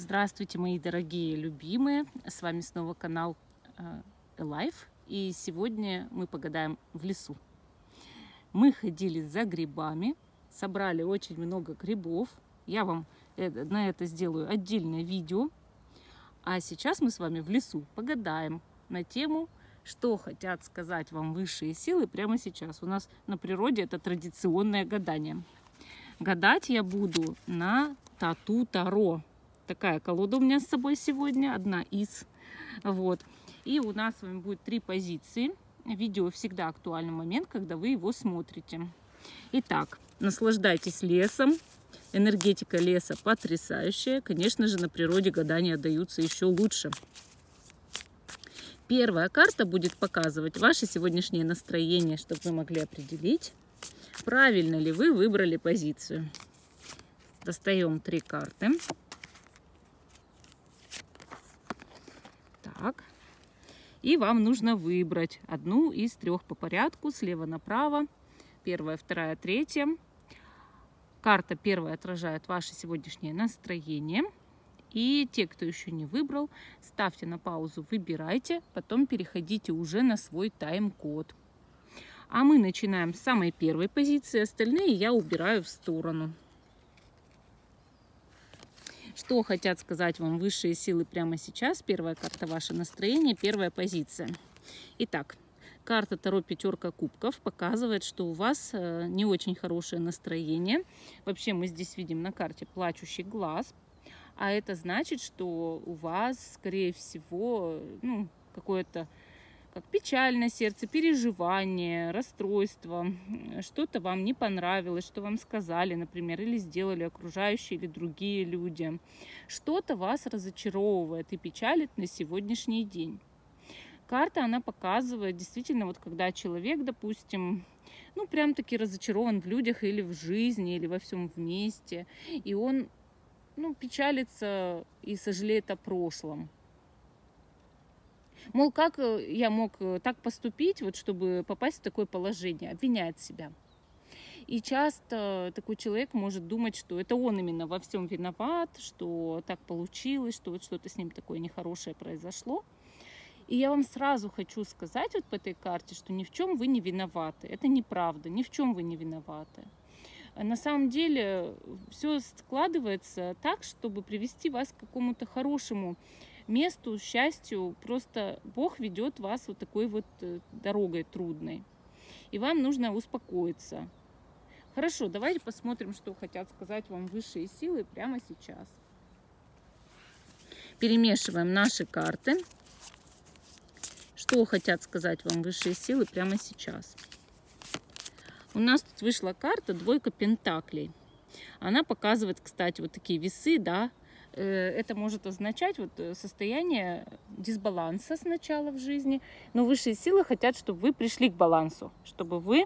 Здравствуйте, мои дорогие любимые! С вами снова канал Alive. И сегодня мы погадаем в лесу. Мы ходили за грибами, собрали очень много грибов. Я вам на это сделаю отдельное видео. А сейчас мы с вами в лесу погадаем на тему, что хотят сказать вам высшие силы прямо сейчас. У нас на природе это традиционное гадание. Гадать я буду на Тату-Таро. Такая колода у меня с собой сегодня, одна из. Вот. И у нас с вами будет 3 позиции. Видео всегда актуальный момент, когда вы его смотрите. Итак, наслаждайтесь лесом. Энергетика леса потрясающая. Конечно же, на природе гадания даются еще лучше. Первая карта будет показывать ваше сегодняшнее настроение, чтобы вы могли определить, правильно ли вы выбрали позицию. Достаем 3 карты. Так. И вам нужно выбрать одну из 3 по порядку, слева направо. Первая, вторая, третья. Карта первая отражает ваше сегодняшнее настроение. И те, кто еще не выбрал, ставьте на паузу, выбирайте, потом переходите уже на свой тайм-код. А мы начинаем с самой первой позиции, остальные я убираю в сторону. Что хотят сказать вам высшие силы прямо сейчас? Первая карта — ваше настроение, первая позиция. Итак, карта Таро Пятерка Кубков показывает, что у вас не очень хорошее настроение. Вообще мы здесь видим на карте плачущий глаз. А это значит, что у вас, скорее всего, какое-то как печаль на сердце, переживание, расстройство, что-то вам не понравилось, что вам сказали, например, или сделали окружающие или другие люди. Что-то вас разочаровывает и печалит на сегодняшний день. Карта, она показывает действительно, вот когда человек, допустим, прям-таки разочарован в людях или в жизни, или во всем вместе, и он, печалится и сожалеет о прошлом. Мол, как я мог так поступить, вот, чтобы попасть в такое положение, обвиняет себя. И часто такой человек может думать, что это он именно во всем виноват, что так получилось, что вот что-то с ним такое нехорошее произошло. И я вам сразу хочу сказать вот по этой карте, что ни в чем вы не виноваты. Это неправда, ни в чем вы не виноваты. На самом деле все складывается так, чтобы привести вас к какому-то хорошему месту, счастью. Просто Бог ведет вас вот такой вот дорогой трудной. И вам нужно успокоиться. Хорошо, давайте посмотрим, что хотят сказать вам высшие силы прямо сейчас. Перемешиваем наши карты. Что хотят сказать вам высшие силы прямо сейчас? У нас тут вышла карта двойка пентаклей. Она показывает, кстати, вот такие весы, да. Это может означать вот состояние дисбаланса сначала в жизни. Но высшие силы хотят, чтобы вы пришли к балансу, чтобы вы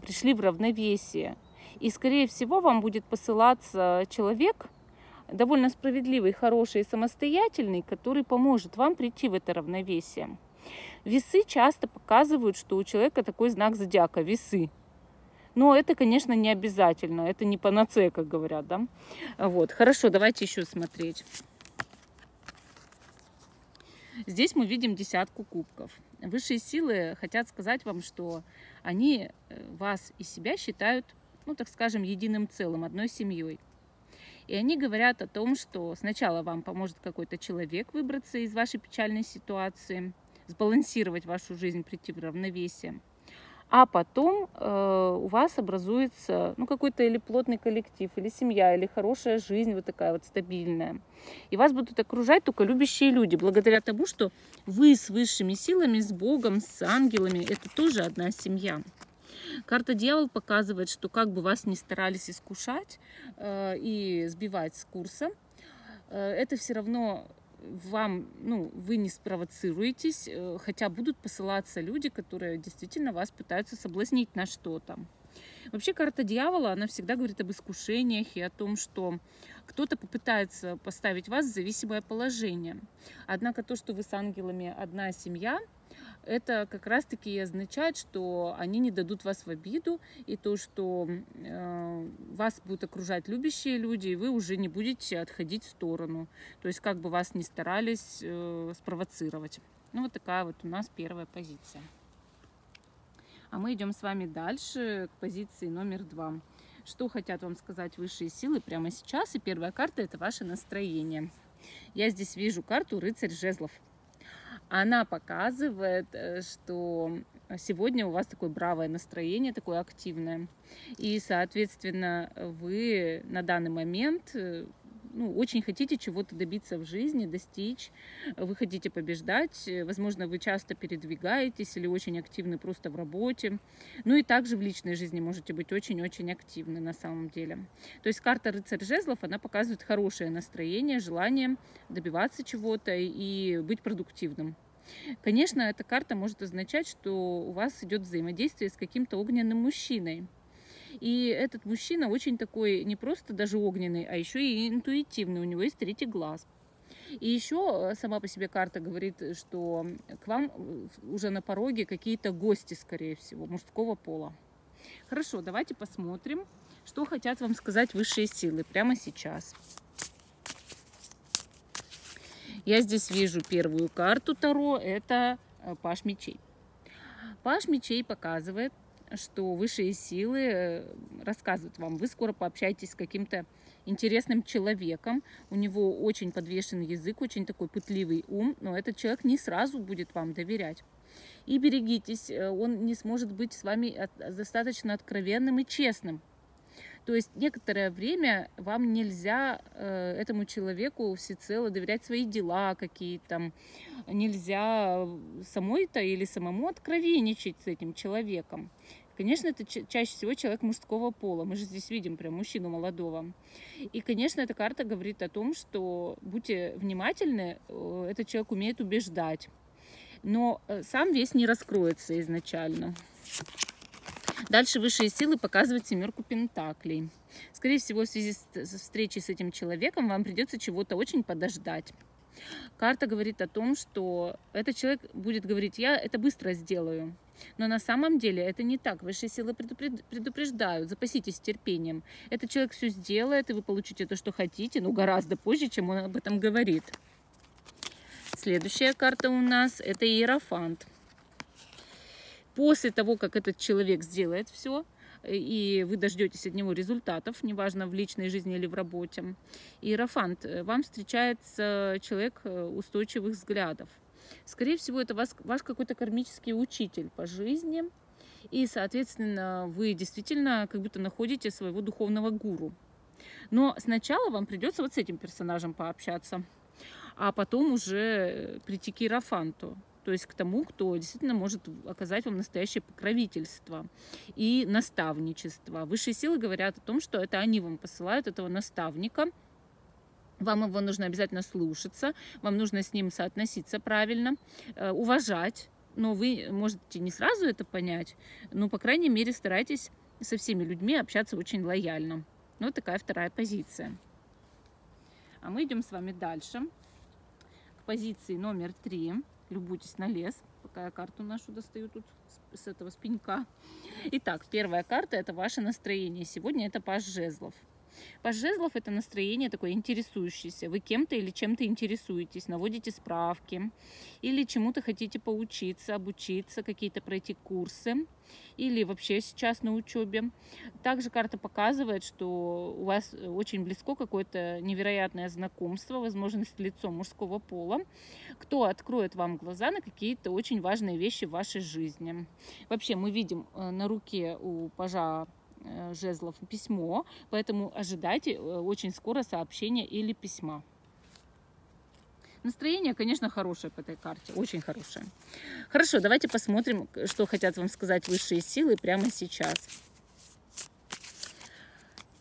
пришли в равновесие. И, скорее всего, вам будет посылаться человек довольно справедливый, хороший и самостоятельный, который поможет вам прийти в это равновесие. Весы часто показывают, что у человека такой знак зодиака – весы. Но это, конечно, не обязательно. Это не панацея, как говорят, да? Вот. Хорошо, давайте еще смотреть. Здесь мы видим 10 кубков. Высшие силы хотят сказать вам, что они вас и себя считают, так скажем, единым целым, одной семьей. И они говорят о том, что сначала вам поможет какой-то человек выбраться из вашей печальной ситуации, сбалансировать вашу жизнь, прийти в равновесие. А потом у вас образуется какой-то или плотный коллектив, или семья, или хорошая жизнь, вот такая вот стабильная. И вас будут окружать только любящие люди, благодаря тому, что вы с высшими силами, с Богом, с ангелами, это тоже одна семья. Карта Дьявол показывает, что как бы вас ни старались искушать и сбивать с курса, это все равно вам, вы не спровоцируетесь, хотя будут посылаться люди, которые действительно вас пытаются соблазнить на что-то. Вообще карта Дьявола, она всегда говорит об искушениях и о том, что кто-то попытается поставить вас в зависимое положение. Однако то, что вы с ангелами одна семья, это как раз-таки и означает, что они не дадут вас в обиду, и то, что вас будут окружать любящие люди, и вы уже не будете отходить в сторону. То есть как бы вас ни старались спровоцировать. Ну, вот такая вот у нас первая позиция. А мы идем с вами дальше к позиции номер 2. Что хотят вам сказать высшие силы прямо сейчас? И первая карта – это ваше настроение. Я здесь вижу карту «Рыцарь жезлов». Она показывает, что сегодня у вас такое бравое настроение, такое активное. И, соответственно, вы на данный момент очень хотите чего-то добиться в жизни, достичь. Вы хотите побеждать. Возможно, вы часто передвигаетесь или очень активны просто в работе. Ну и также в личной жизни можете быть очень-очень активны на самом деле. То есть карта «Рыцарь жезлов», она показывает хорошее настроение, желание добиваться чего-то и быть продуктивным. Конечно, эта карта может означать, что у вас идет взаимодействие с каким-то огненным мужчиной. И этот мужчина очень такой не просто даже огненный, а еще и интуитивный. У него есть третий глаз. И еще сама по себе карта говорит, что к вам уже на пороге какие-то гости, скорее всего, мужского пола. Хорошо, давайте посмотрим, что хотят вам сказать высшие силы прямо сейчас. Я здесь вижу первую карту Таро, это Паж мечей. Паж мечей показывает, что высшие силы рассказывают вам, вы скоро пообщаетесь с каким-то интересным человеком, у него очень подвешенный язык, очень такой пытливый ум, но этот человек не сразу будет вам доверять. И берегитесь, он не сможет быть с вами достаточно откровенным и честным. То есть некоторое время вам нельзя этому человеку всецело доверять свои дела какие-то, нельзя самой-то или самому откровенничать с этим человеком. Конечно, это чаще всего человек мужского пола. Мы же здесь видим прям мужчину молодого. И, конечно, эта карта говорит о том, что будьте внимательны, этот человек умеет убеждать. Но сам весь не раскроется изначально. Дальше высшие силы показывают семерку пентаклей. Скорее всего, в связи с встречей с этим человеком вам придется чего-то очень подождать. Карта говорит о том, что этот человек будет говорить: я это быстро сделаю. Но на самом деле это не так. Высшие силы предупреждают: запаситесь терпением. Этот человек все сделает, и вы получите то, что хотите, но гораздо позже, чем он об этом говорит. Следующая карта у нас – это Иерофант. После того, как этот человек сделает все, и вы дождетесь от него результатов, неважно, в личной жизни или в работе, Иерофант, вам встречается человек устойчивых взглядов. Скорее всего, это ваш какой-то кармический учитель по жизни, и, соответственно, вы действительно как будто находите своего духовного гуру. Но сначала вам придется вот с этим персонажем пообщаться, а потом уже прийти к Иерофанту. То есть к тому, кто действительно может оказать вам настоящее покровительство и наставничество. Высшие силы говорят о том, что это они вам посылают этого наставника. Вам его нужно обязательно слушаться, вам нужно с ним соотноситься правильно, уважать. Но вы можете не сразу это понять, но, по крайней мере, старайтесь со всеми людьми общаться очень лояльно. Вот такая вторая позиция. А мы идем с вами дальше к позиции номер 3. Любуйтесь на лес, пока я карту нашу достаю тут с этого спинька. Итак, первая карта – это ваше настроение. Сегодня это Паж жезлов. Паж жезлов – это настроение такое интересующееся. Вы кем-то или чем-то интересуетесь, наводите справки, или чему-то хотите поучиться, обучиться, какие-то пройти курсы, или вообще сейчас на учебе. Также карта показывает, что у вас очень близко какое-то невероятное знакомство, возможно, с лицом мужского пола, кто откроет вам глаза на какие-то очень важные вещи в вашей жизни. Вообще мы видим на руке у пажа жезлов письмо, поэтому ожидайте очень скоро сообщения или письма. Настроение, конечно, хорошее по этой карте, очень хорошее. Хорошо, давайте посмотрим, что хотят вам сказать высшие силы прямо сейчас.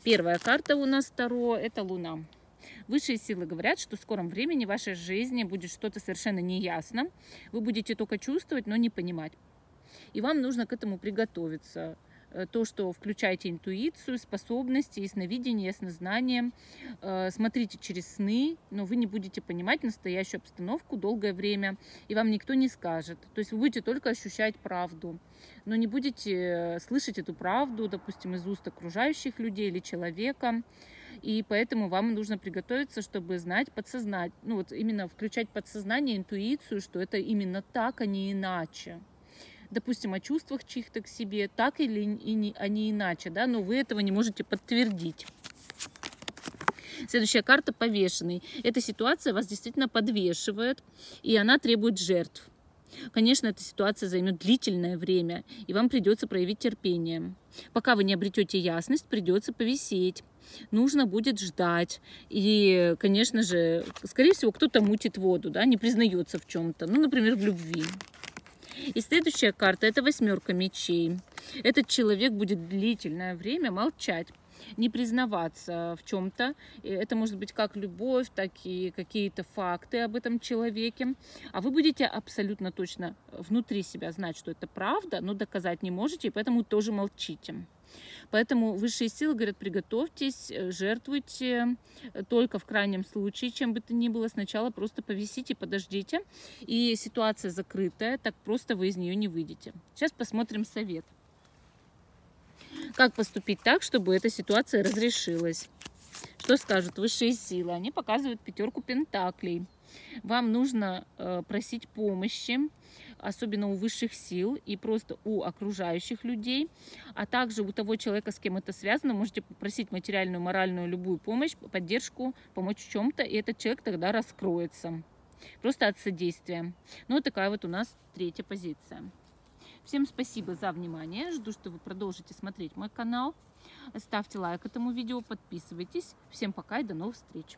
Первая карта у нас Таро – это Луна. Высшие силы говорят, что в скором времени в вашей жизни будет что-то совершенно неясно. Вы будете только чувствовать, но не понимать. И вам нужно к этому приготовиться. то, что включайте интуицию, способности, ясновидение, яснознание, смотрите через сны, но вы не будете понимать настоящую обстановку долгое время, и вам никто не скажет. То есть вы будете только ощущать правду, но не будете слышать эту правду, допустим, из уст окружающих людей или человека. И поэтому вам нужно приготовиться, чтобы знать подсознание, ну вот именно включать подсознание, интуицию, что это именно так, а не иначе. Допустим, о чувствах чьих-то к себе, так или а не иначе, да, но вы этого не можете подтвердить. Следующая карта — повешенный. Эта ситуация вас действительно подвешивает, и она требует жертв. Конечно, эта ситуация займет длительное время, и вам придется проявить терпение. Пока вы не обретете ясность, придется повисеть. Нужно будет ждать. И, конечно же, скорее всего, кто-то мутит воду, да, не признается в чем-то. Ну, например, в любви. И следующая карта — это 8 мечей. Этот человек будет длительное время молчать, не признаваться в чем-то. Это может быть как любовь, так и какие-то факты об этом человеке. А вы будете абсолютно точно внутри себя знать, что это правда, но доказать не можете, и поэтому тоже молчите. Поэтому высшие силы говорят: приготовьтесь, жертвуйте, только в крайнем случае, чем бы то ни было, сначала просто повисите, подождите. И ситуация закрытая, так просто вы из нее не выйдете. Сейчас посмотрим совет. Как поступить так, чтобы эта ситуация разрешилась? Что скажут высшие силы? Они показывают 5 пентаклей. Вам нужно просить помощи, особенно у высших сил и просто у окружающих людей, а также у того человека, с кем это связано, можете попросить материальную, моральную, любую помощь, поддержку, помочь в чем-то, и этот человек тогда раскроется. Просто от содействия. Ну, вот такая вот у нас 3-я позиция. Всем спасибо за внимание. Жду, что вы продолжите смотреть мой канал. Ставьте лайк этому видео, подписывайтесь. Всем пока и до новых встреч.